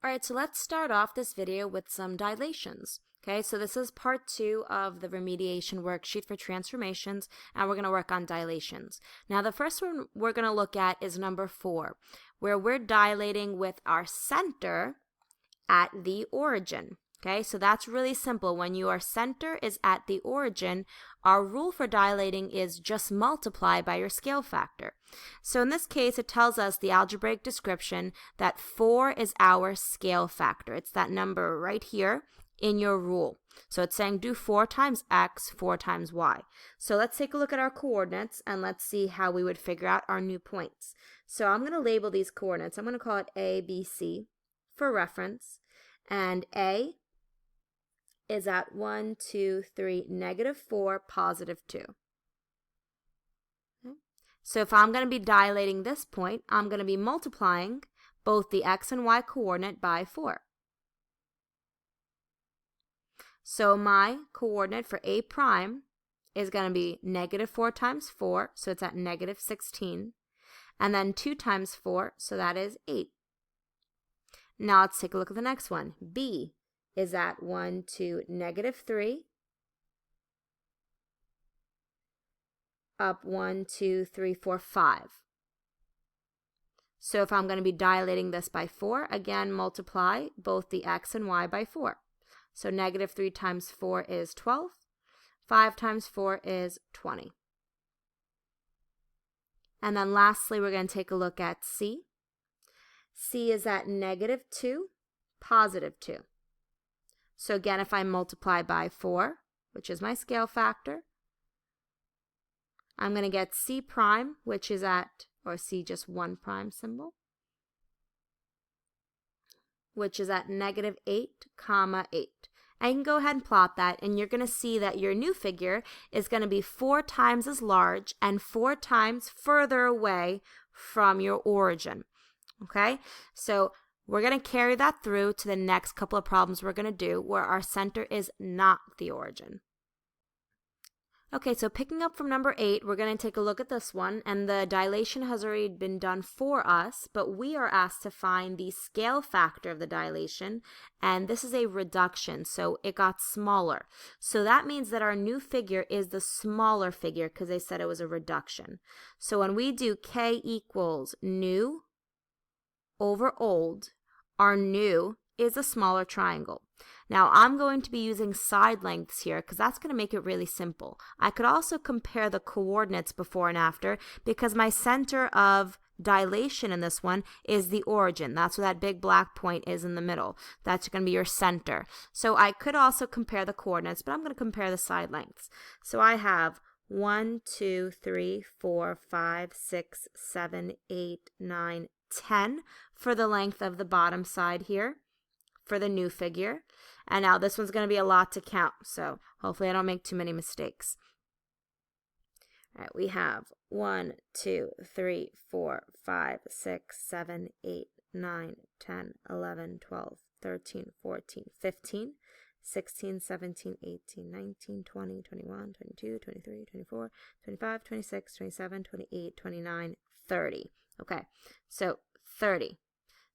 Alright, so let's start off this video with some dilations. Okay, so this is part 2 of the remediation worksheet for transformations, and we're going to work on dilations. Now, the first one we're going to look at is number 4, where we're dilating with our center at the origin. Okay, so that's really simple. When your center is at the origin, our rule for dilating is just multiply by your scale factor. So in this case, it tells us the algebraic description that 4 is our scale factor. It's that number right here in your rule. So it's saying do 4 times x, 4 times y. So let's take a look at our coordinates and let's see how we would figure out our new points. So I'm going to label these coordinates. I'm going to call it A, B, C for reference. And A is at 1, 2, 3, -4, +2. Okay. So if I'm going to be dilating this point, I'm going to be multiplying both the x and y coordinate by 4. So my coordinate for A prime is going to be -4 times 4, so it's at -16. And then 2 times 4, so that is 8. Now let's take a look at the next one. B is at 1, 2, -3, up 1, 2, 3, 4, 5. So if I'm going to be dilating this by 4, again, multiply both the x and y by 4. So -3 times 4 is 12. 5 times 4 is 20. And then lastly, we're going to take a look at C. C is at -2, +2. So again, if I multiply by 4, which is my scale factor, I'm going to get C prime, which is at, or C just one prime symbol, which is at -8, 8. And you can go ahead and plot that, and you're going to see that your new figure is going to be 4 times as large and 4 times further away from your origin. Okay, so we're going to carry that through to the next couple of problems we're going to do where our center is not the origin. Okay, so picking up from number 8, we're going to take a look at this one, and the dilation has already been done for us, but we are asked to find the scale factor of the dilation, and this is a reduction, so it got smaller. So that means that our new figure is the smaller figure because they said it was a reduction. So when we do k equals new over old, our new is a smaller triangle. Now I'm going to be using side lengths here because that's going to make it really simple. I could also compare the coordinates before and after because my center of dilation in this one is the origin. That's where that big black point is in the middle. That's going to be your center. So I could also compare the coordinates, but I'm going to compare the side lengths. So I have 1, 2, 3, 4, 5, 6, 7, 8, 9, 10 for the length of the bottom side here for the new figure. And now this one's going to be a lot to count, so hopefully I don't make too many mistakes. All right, we have 1, 2, 3, 4, 5, 6, 7, 8, 9, 10, 11, 12, 13, 14, 15, 16, 17, 18, 19, 20, 21, 22, 23, 24, 25, 26, 27, 28, 29, 30. Okay, so 30.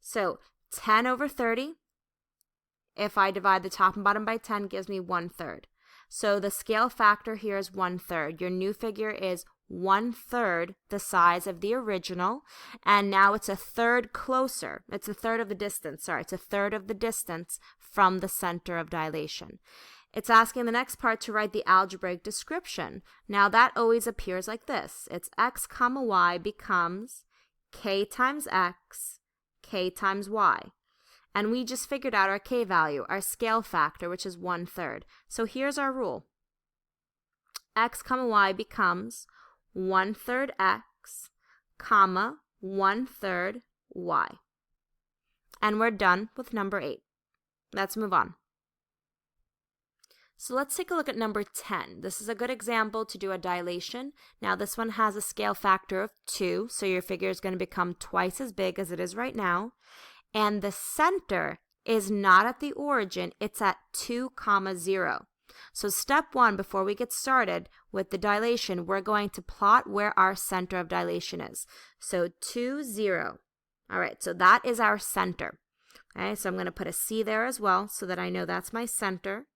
So 10 over 30, if I divide the top and bottom by 10, gives me 1/3. So the scale factor here is 1/3. Your new figure is 1/3 the size of the original, and now it's a third closer. It's a third of the distance. Sorry, it's a third of the distance from the center of dilation. It's asking the next part to write the algebraic description. Now that always appears like this. It's x comma y becomes k times x, k times y. And we just figured out our k value, our scale factor, which is 1/3. So here's our rule. X comma y becomes 1/3 x, comma 1/3 y. And we're done with number 8. Let's move on. So let's take a look at number 10. This is a good example to do a dilation. Now this one has a scale factor of 2, so your figure is going to become twice as big as it is right now. And the center is not at the origin, it's at 2, 0. So step 1, before we get started with the dilation, we're going to plot where our center of dilation is. So 2, 0. All right, so that is our center. Okay, so I'm going to put a C there as well so that I know that's my center.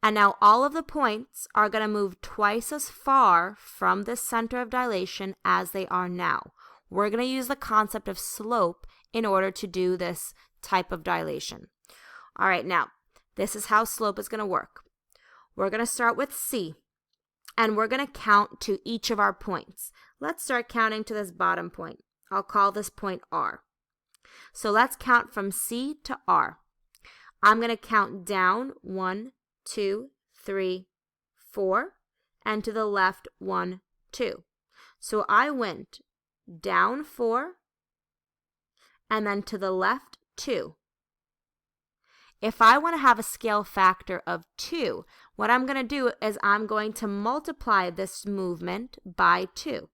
And now all of the points are going to move twice as far from this center of dilation as they are now. We're going to use the concept of slope in order to do this type of dilation. All right, now this is how slope is going to work. We're going to start with C, and we're going to count to each of our points. Let's start counting to this bottom point. I'll call this point R. So let's count from C to R. I'm going to count down 1, 2, 3, 4, and to the left 1, 2. So I went down 4, and then to the left 2. If I want to have a scale factor of 2, what I'm going to do is I'm going to multiply this movement by 2.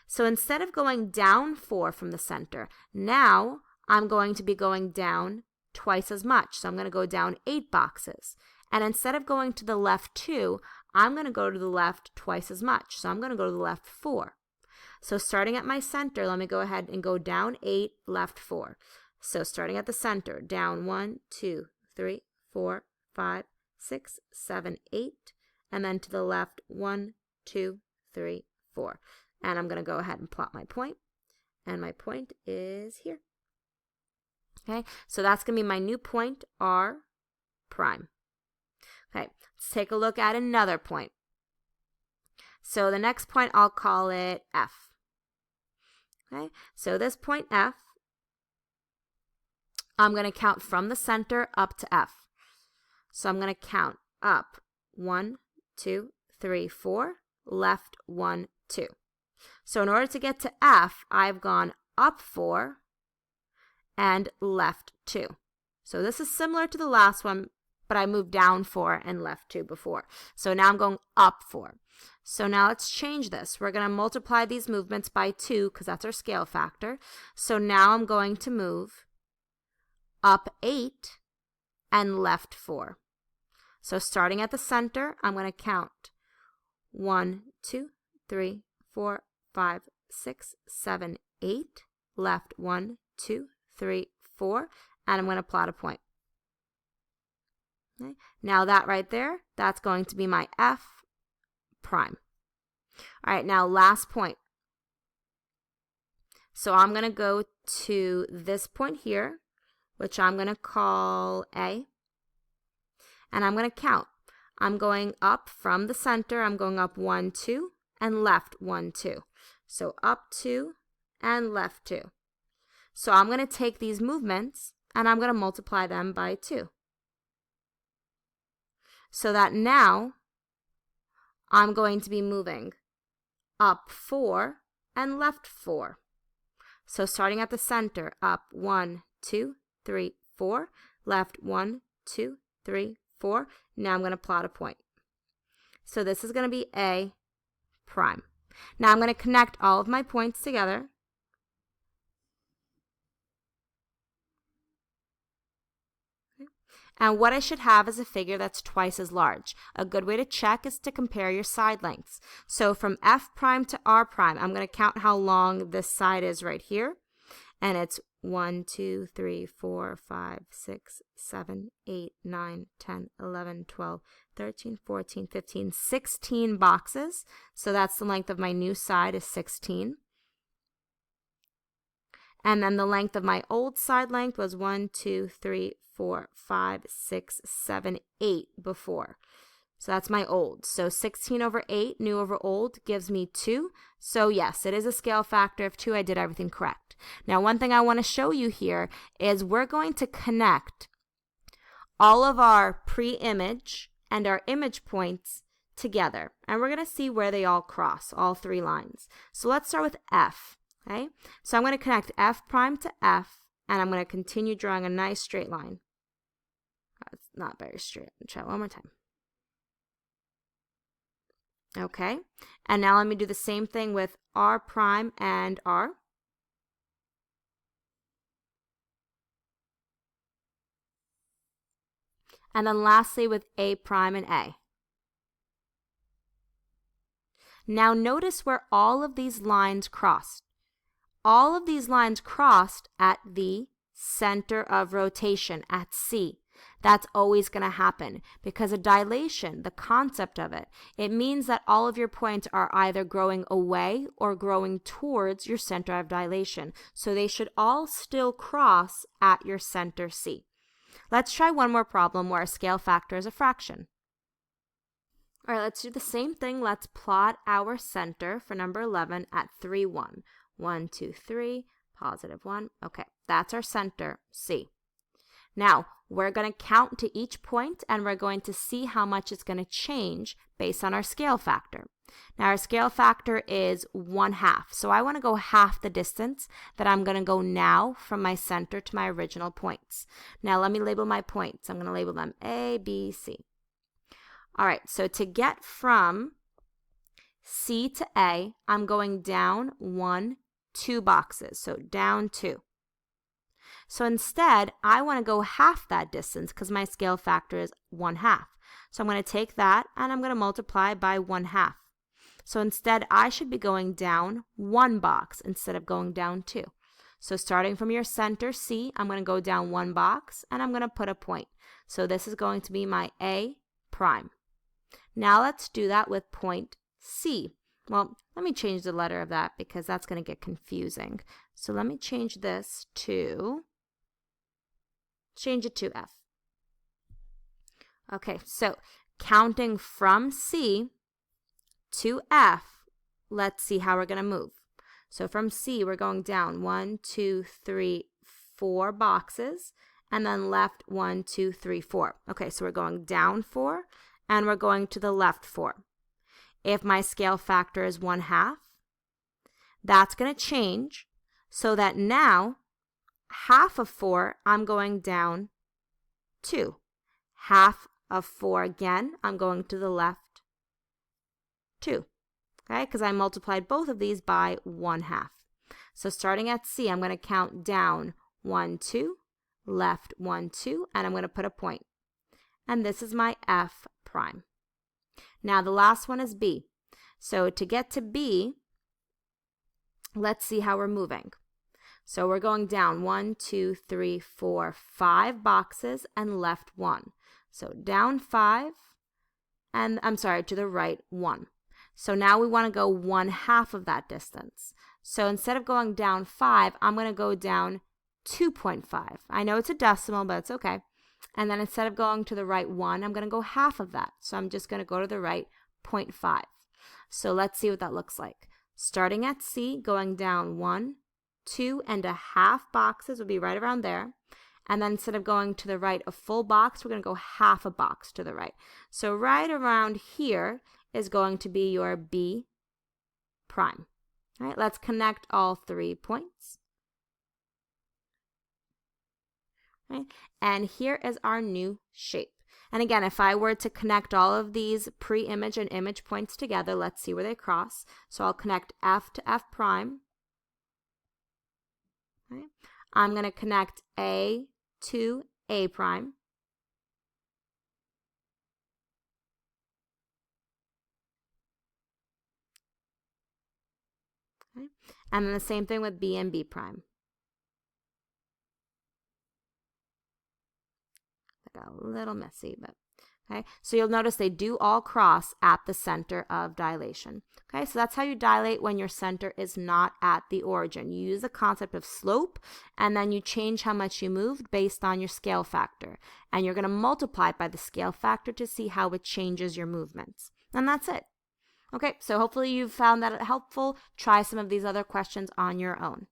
So instead of going down 4 from the center, now I'm going to be going down twice as much. So I'm going to go down 8 boxes. And instead of going to the left 2, I'm going to go to the left twice as much. So I'm going to go to the left 4. So starting at my center, let me go ahead and go down 8, left 4. So starting at the center, down 1, 2, 3, 4, 5, 6, 7, 8, and then to the left 1, 2, 3, 4. And I'm going to go ahead and plot my point, and my point is here. Okay, so that's going to be my new point, R prime. Okay, let's take a look at another point. So the next point, I'll call it F. Okay, so this point F, I'm going to count from the center up to F. So I'm going to count up 1, 2, 3, 4, left 1, 2. So in order to get to F, I've gone up 4 and left 2. So this is similar to the last one, but I moved down 4 and left 2 before. So now I'm going up 4. So now let's change this. We're going to multiply these movements by 2 because that's our scale factor. So now I'm going to move up 8 and left 4. So starting at the center, I'm going to count 1, 2, 3, 4, 5, 6, 7, 8, left 1, 2, 3, 4, and I'm going to plot a point. Okay. Now that right there, that's going to be my F prime. All right, now last point. So I'm going to go to this point here, which I'm going to call A, and I'm going to count. I'm going up from the center, I'm going up 1, 2, and left 1, 2. So up 2 and left 2. So I'm going to take these movements and I'm going to multiply them by 2. So that now I'm going to be moving up 4 and left 4. So starting at the center, up 1, 2, 3, 4, left 1, 2, 3, 4. Now I'm going to plot a point. So this is going to be A prime. Now I'm going to connect all of my points together. And what I should have is a figure that's twice as large. A good way to check is to compare your side lengths. So from F prime to R prime, I'm going to count how long this side is right here. And it's 1, 2, 3, 4, 5, 6, 7, 8, 9, 10, 11, 12, 13, 14, 15, 16 boxes. So that's the length of my new side is 16. And then the length of my old side length was 1, 2, 3, 4, 5, 6, 7, 8 before. So that's my old. So 16 over 8, new over old, gives me 2. So yes, it is a scale factor of 2. I did everything correct. Now, one thing I want to show you here is we're going to connect all of our pre-image and our image points together. And we're going to see where they all cross, all 3 lines. So let's start with F. Okay? So I'm going to connect F prime to F, and I'm going to continue drawing a nice straight line. It's not very straight. I'll try one more time. Okay, and now let me do the same thing with R prime and R. And then lastly with A prime and A. Now notice where all of these lines crossed. All of these lines crossed at the center of rotation at C. That's always going to happen because a dilation, the concept of it, it means that all of your points are either growing away or growing towards your center of dilation. So they should all still cross at your center C. Let's try one more problem where our scale factor is a fraction. All right, let's do the same thing. Let's plot our center for number 11 at 3, 1. 1, 2, 3, positive 1. Okay, that's our center, C. Now, we're going to count to each point, and we're going to see how much it's going to change based on our scale factor. Now, our scale factor is 1/2. So I want to go half the distance that I'm going to go now from my center to my original points. Now, let me label my points. I'm going to label them A, B, C. All right, so to get from C to A, I'm going down 1, 2 boxes. So down 2. So instead, I want to go half that distance because my scale factor is 1/2. So I'm going to take that and I'm going to multiply by 1/2. So instead, I should be going down 1 box instead of going down 2. So starting from your center C, I'm going to go down 1 box and I'm going to put a point. So this is going to be my A prime. Now let's do that with point C. Well, let me change the letter of that because that's going to get confusing. So let me change this to, change it to F. Okay, so counting from C to F, let's see how we're going to move. So from C, we're going down 1, 2, 3, 4 boxes, and then left 1, 2, 3, 4. Okay, so we're going down 4, and we're going to the left 4. If my scale factor is 1/2, that's going to change so that now half of 4, I'm going down 2. Half of 4 again, I'm going to the left 2. Okay, because I multiplied both of these by 1/2. So starting at C, I'm going to count down 1, 2, left 1, 2, and I'm going to put a point. And this is my F prime. Now the last one is B. So to get to B, let's see how we're moving. So we're going down 1, 2, 3, 4, 5 boxes and left 1. So down 5, and I'm sorry, to the right 1. So now we want to go 1/2 of that distance. So instead of going down 5, I'm going to go down 2.5. I know it's a decimal, but it's okay. And then instead of going to the right 1, I'm going to go half of that. So I'm just going to go to the right 0.5. So let's see what that looks like. Starting at C, going down 1, 2.5 boxes would be right around there. And then instead of going to the right a full box, we're going to go half a box to the right. So right around here is going to be your B prime. All right, let's connect all 3 points. Right? And here is our new shape. And again, if I were to connect all of these pre-image and image points together, let's see where they cross. So I'll connect F to F prime. Okay. I'm going to connect A to A prime. Okay. And then the same thing with B and B prime. That got a little messy, but okay. So you'll notice they do all cross at the center of dilation. Okay, so that's how you dilate when your center is not at the origin. You use the concept of slope, and then you change how much you moved based on your scale factor. And you're going to multiply it by the scale factor to see how it changes your movements. And that's it. Okay, so hopefully you found that helpful. Try some of these other questions on your own.